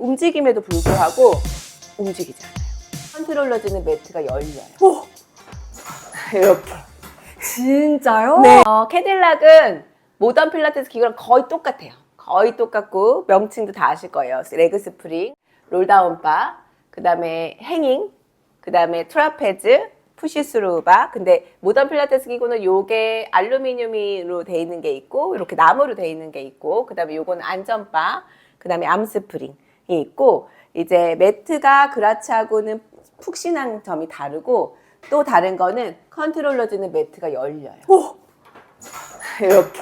움직임에도 불구하고 움직이지 않아요. 컨트롤러지는 매트가 열려요. 오! 이렇게. 진짜요? 네. 캐딜락은 모던 필라테스 기구랑 거의 똑같아요. 거의 똑같고 명칭도 다 아실 거예요. 레그 스프링, 롤다운 바, 그 다음에 행잉, 그 다음에 트라페즈, 푸시스루 바. 근데 모던 필라테스 기구는 요게 알루미늄으로 돼 있는 게 있고 이렇게 나무로 돼 있는 게 있고 그 다음에 요거는 안전바, 그 다음에 암스프링이 있고 이제 매트가 그라치하고는 푹신한 점이 다르고 또 다른 거는 컨트롤러지는 매트가 열려요. 오! 이렇게.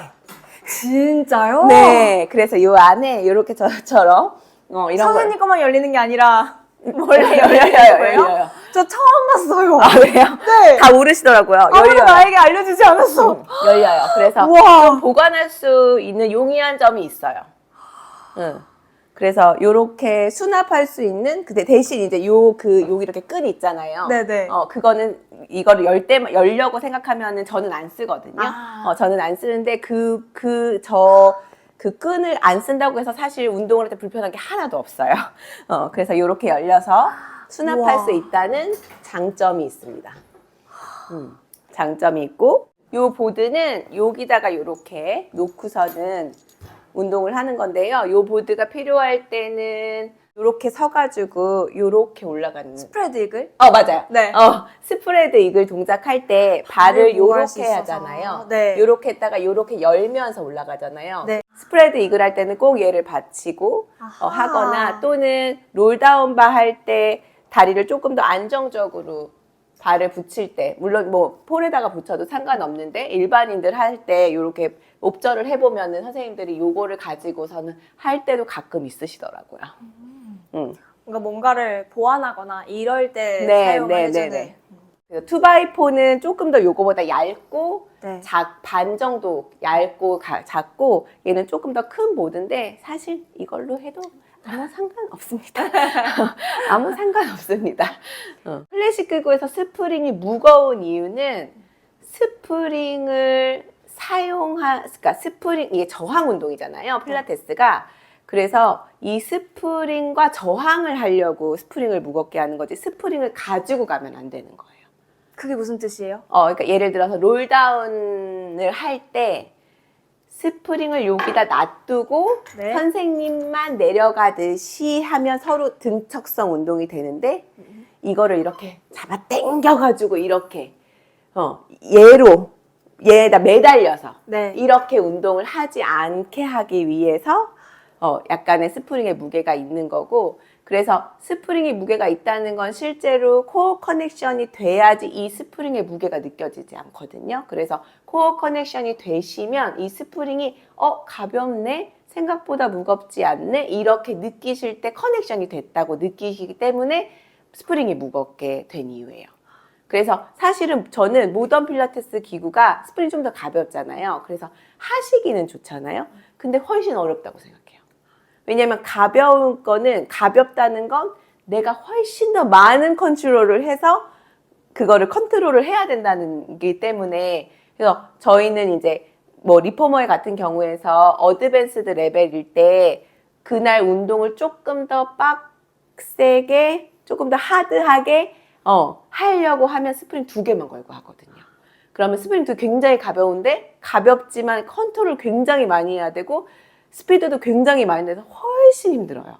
진짜요? 네, 그래서 요 안에 이렇게 저처럼 이런 선생님 것만 열리는 게 아니라 원래 열려요. 저 처음 봤어요. 아, 왜요? 네. 다 모르시더라고요. 아무도 열려요. 나에게 알려주지 않았어. 열려요. 그래서 우와. 좀 보관할 수 있는 용이한 점이 있어요. 그래서 요렇게 수납할 수 있는, 근데 대신 이제 여기 이렇게 끈 있잖아요. 네네. 그거는 이거를 열려고 생각하면은 저는 안 쓰거든요. 아. 저는 안 쓰는데 그 끈을 안 쓴다고 해서 사실 운동을 할 때 불편한 게 하나도 없어요. 그래서 요렇게 열려서 수납할 우와. 수 있다는 장점이 있습니다. 장점이 있고, 요 보드는 여기다가 요렇게 놓고서는 운동을 하는 건데요. 요 보드가 필요할 때는 요렇게 서가지고 요렇게 올라가는. 스프레드 이글? 맞아요. 네. 스프레드 이글 동작할 때 발을 보호할 수 요렇게 있어서. 하잖아요. 네. 요렇게 했다가 요렇게 열면서 올라가잖아요. 네. 스프레드 이글 할 때는 꼭 얘를 받치고 아하. 하거나 또는 롤다운바 할 때 다리를 조금 더 안정적으로 발을 붙일 때, 물론 뭐 폴에다가 붙여도 상관없는데 일반인들 할 때 이렇게 옵절을 해보면은 선생님들이 요거를 가지고서는 할 때도 가끔 있으시더라고요. 뭔가를 보완하거나 이럴 때 네, 사용을 네, 해주는. 네, 네. 2x4는 조금 더 요거보다 얇고 네. 반 정도 얇고 작고 얘는 조금 더 큰 보드인데 사실 이걸로 해도 아무 상관없습니다. 아무 상관없습니다. 클래식 기구에서 스프링이 무거운 이유는 스프링을 그러니까 이게 저항 운동이잖아요. 필라테스가. 그래서 이 스프링과 저항을 하려고 스프링을 무겁게 하는 거지 스프링을 가지고 가면 안 되는 거예요. 그게 무슨 뜻이에요? 그러니까 예를 들어서 롤다운을 할 때 스프링을 여기다 놔두고 네. 선생님만 내려가듯이 하면 서로 등척성 운동이 되는데 이거를 이렇게 잡아 당겨가지고 이렇게 얘에다 매달려서 네. 이렇게 운동을 하지 않게 하기 위해서 약간의 스프링의 무게가 있는 거고 그래서 스프링의 무게가 있다는 건 실제로 코어 커넥션이 돼야지 이 스프링의 무게가 느껴지지 않거든요. 그래서 코어 커넥션이 되시면 이 스프링이 가볍네? 생각보다 무겁지 않네? 이렇게 느끼실 때 커넥션이 됐다고 느끼시기 때문에 스프링이 무겁게 된 이유예요. 그래서 사실은 저는 모던 필라테스 기구가 스프링이 좀 더 가볍잖아요. 그래서 하시기는 좋잖아요. 근데 훨씬 어렵다고 생각해요. 왜냐면 가벼운 거는 가볍다는 건 내가 훨씬 더 많은 컨트롤을 해서 그거를 컨트롤을 해야 된다는 게 때문에 그래서 저희는 이제 뭐 리포머의 같은 경우에서 어드밴스드 레벨일 때 그날 운동을 조금 더 빡세게 조금 더 하드하게 하려고 하면 스프링 2개만 걸고 하거든요. 그러면 스프링도 굉장히 가벼운데 가볍지만 컨트롤 굉장히 많이 해야 되고 스피드도 굉장히 많이 내서 훨씬 힘들어요.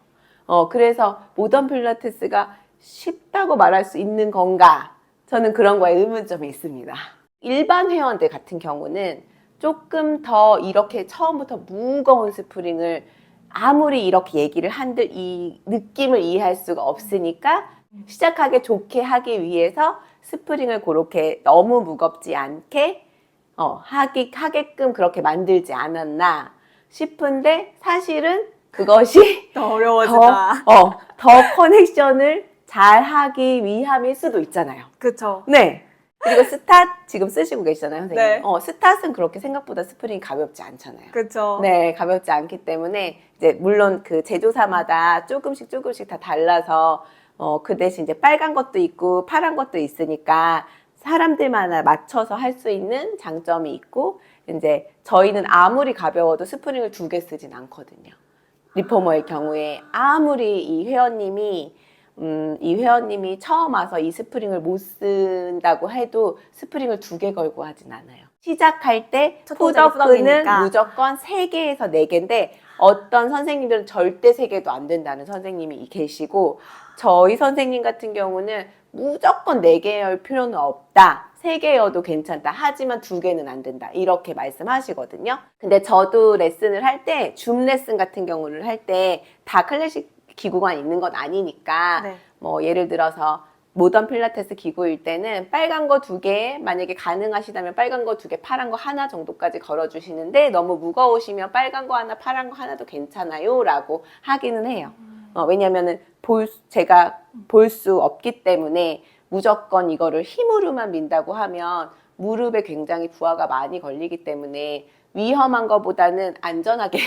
그래서 모던 필라테스가 쉽다고 말할 수 있는 건가? 저는 그런 거에 의문점이 있습니다. 일반 회원들 같은 경우는 조금 더 이렇게 처음부터 무거운 스프링을 아무리 이렇게 얘기를 한들 이 느낌을 이해할 수가 없으니까 시작하기 좋게 하기 위해서 스프링을 그렇게 너무 무겁지 않게 하게끔 그렇게 만들지 않았나 싶은데 사실은 그것이 더 어려워진다. 더 커넥션을 잘 하기 위함일 수도 있잖아요. 그쵸. 네. 그리고 스탓 지금 쓰시고 계시잖아요, 선생님. 네. 스탓은 그렇게 생각보다 스프링이 가볍지 않잖아요. 그쵸. 네, 가볍지 않기 때문에 이제 물론 그 제조사마다 조금씩 다 달라서 그 대신 이제 빨간 것도 있고 파란 것도 있으니까 사람들마다 맞춰서 할 수 있는 장점이 있고 이제 저희는 아무리 가벼워도 스프링을 2개 쓰진 않거든요. 리포머의 경우에 아무리 이 회원님이 처음 와서 이 스프링을 못 쓴다고 해도 스프링을 2개 걸고 하진 않아요. 시작할 때 첫 동작이 푸더크는 푸더크니까. 무조건 3개에서 4개인데 어떤 선생님들은 절대 3개도 안 된다는 선생님이 계시고 저희 선생님 같은 경우는 무조건 4개일 필요는 없다. 3개여도 괜찮다. 하지만 2개는 안 된다. 이렇게 말씀하시거든요. 근데 저도 레슨을 할 때, 줌 레슨 같은 경우를 할 때 다 클래식 기구가 있는 건 아니니까 네. 뭐 예를 들어서 모던 필라테스 기구일 때는 빨간 거 2개, 만약에 가능하시다면 빨간 거 2개, 파란 거 하나 정도까지 걸어주시는데 너무 무거우시면 빨간 거 하나, 파란 거 하나도 괜찮아요 라고 하기는 해요. 왜냐면은 제가 볼 수 없기 때문에 무조건 이거를 힘으로만 민다고 하면 무릎에 굉장히 부하가 많이 걸리기 때문에 위험한 것보다는 안전하게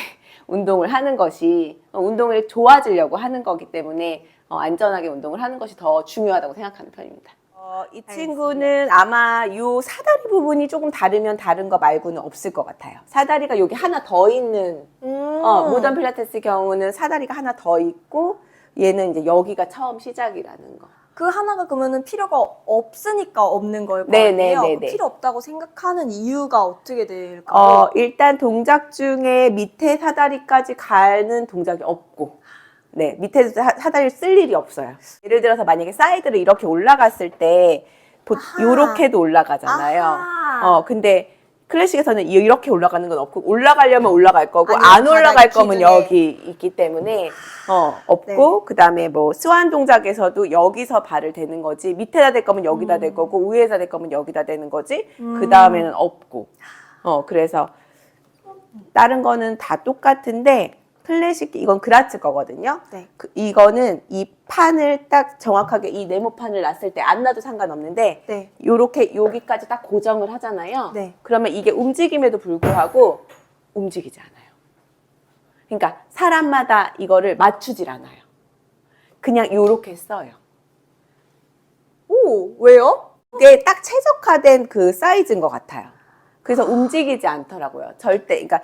운동을 하는 것이 운동을 좋아지려고 하는 거기 때문에 안전하게 운동을 하는 것이 더 중요하다고 생각하는 편입니다. 이 친구는 아마 요 사다리 부분이 조금 다르면 다른 거 말고는 없을 것 같아요. 사다리가 여기 하나 더 있는 모던 필라테스 경우는 사다리가 하나 더 있고 얘는 이제 여기가 처음 시작이라는 거. 그 하나가 그러면은 필요가 없으니까 없는 걸 네, 거예요. 네, 네, 네. 필요 없다고 생각하는 이유가 어떻게 될까요? 일단 동작 중에 밑에 사다리까지 가는 동작이 없고, 네, 밑에서 사다리를 쓸 일이 없어요. 예를 들어서 만약에 사이드를 이렇게 올라갔을 때, 요렇게도 올라가잖아요. 아하. 근데 클래식에서는 이렇게 올라가는 건 없고, 올라가려면 올라갈 거고, 아니면 안 올라갈 바닥 거면 기준에. 여기 있기 때문에, 없고, 그 다음에 뭐, 스완 동작에서도 여기서 발을 대는 거지, 밑에다 댈 거면 여기다 댈 거고, 위에다 댈 거면 여기다 대는 거지, 그 다음에는 없고. 그래서, 다른 거는 다 똑같은데, 클래식, 이건 그라츠 거거든요. 네. 이거는 이 판을 딱 정확하게 이 네모판을 놨을 때 안 놔도 상관없는데, 네. 요렇게 여기까지 딱 고정을 하잖아요. 네. 그러면 이게 움직임에도 불구하고 움직이지 않아요. 그러니까 사람마다 이거를 맞추질 않아요. 그냥 요렇게 써요. 오, 왜요? 이게 딱 최적화된 그 사이즈인 것 같아요. 그래서 움직이지 않더라고요. 절대. 그러니까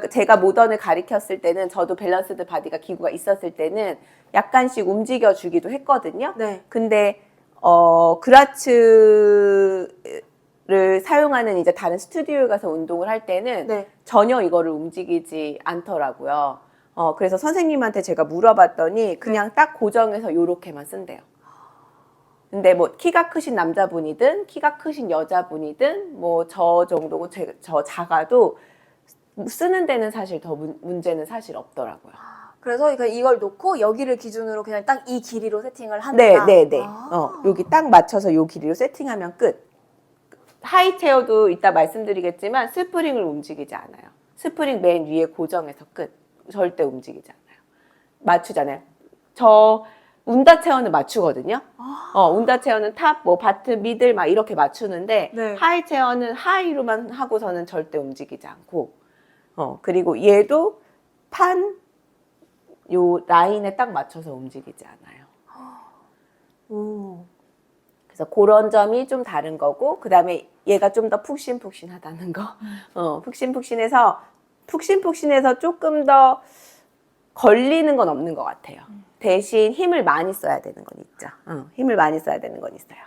제가 모던을 가리켰을 때는 저도 밸런스드 바디가 기구가 있었을 때는 약간씩 움직여 주기도 했거든요. 네. 근데 그라츠를 사용하는 이제 다른 스튜디오에 가서 운동을 할 때는 네. 전혀 이거를 움직이지 않더라고요. 그래서 선생님한테 제가 물어봤더니 그냥 딱 고정해서 요렇게만 쓴대요. 근데 뭐 키가 크신 남자분이든 키가 크신 여자분이든 뭐 저 정도고 저 작아도 쓰는 데는 사실 더 문제는 사실 없더라고요. 그래서 이걸 놓고 여기를 기준으로 그냥 딱 이 길이로 세팅을 네, 한다. 네, 네. 아. 여기 딱 맞춰서 요 길이로 세팅하면 끝. 하이체어도 이따 말씀드리겠지만 스프링을 움직이지 않아요. 스프링 맨 위에 고정해서 끝. 절대 움직이지 않아요. 맞추잖아요. 운다 체어는 맞추거든요. 운다 체어는 탑, 뭐 바트, 미들 막 이렇게 맞추는데 네. 하이 체어는 하이로만 하고서는 절대 움직이지 않고 그리고 얘도 요 라인에 딱 맞춰서 움직이지 않아요. 오. 그래서 그런 점이 좀 다른 거고 그 다음에 얘가 좀 더 푹신푹신하다는 거. 푹신푹신해서 조금 더 걸리는 건 없는 것 같아요. 대신 힘을 많이 써야 되는 건 있죠. 힘을 많이 써야 되는 건 있어요.